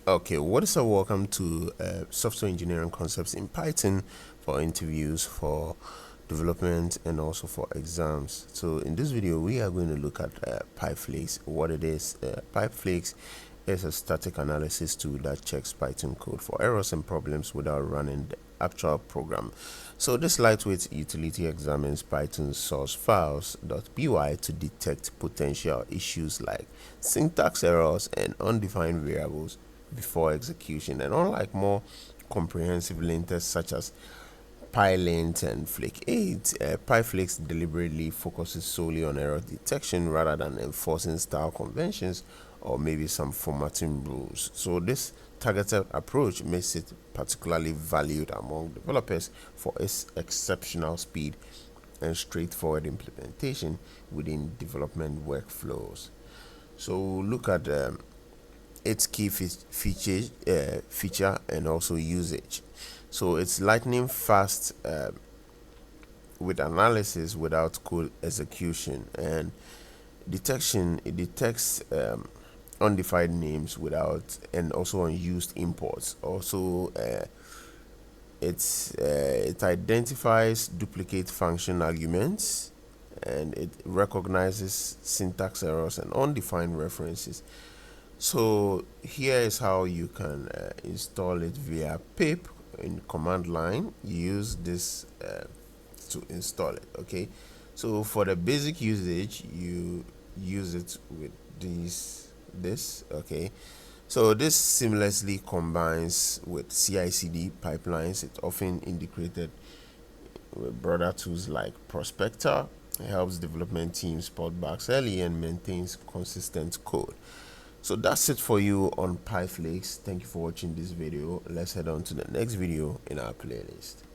Okay, what is up? Welcome to software engineering concepts in Python for interviews, for development, and also for exams. So in this video, we are going to look at Pyflakes. What it is, Pyflakes is a static analysis tool that checks Python code for errors and problems without running the actual program. So this lightweight utility examines Python source files.py to detect potential issues like syntax errors and undefined variables before execution. And unlike more comprehensive linters such as Pylint and Flake 8, Pyflakes deliberately focuses solely on error detection rather than enforcing style conventions or maybe some formatting rules. So this targeted approach makes it particularly valued among developers for its exceptional speed and straightforward implementation within development workflows. So look at its key feature and also usage. So it's lightning fast with analysis without code execution, and detection. It detects undefined names without, and also unused imports. Also it identifies duplicate function arguments, and it recognizes syntax errors and undefined references. So here is how you can install it via pip in command line. Use this to install it. Okay, so for the basic usage, you use it with this. Okay, so this seamlessly combines with CI/CD pipelines. It's often integrated with broader tools like Prospector. It helps development teams spot bugs early and maintains consistent code. So that's it for you on Pyflakes. Thank you for watching this video. Let's head on to the next video in our playlist.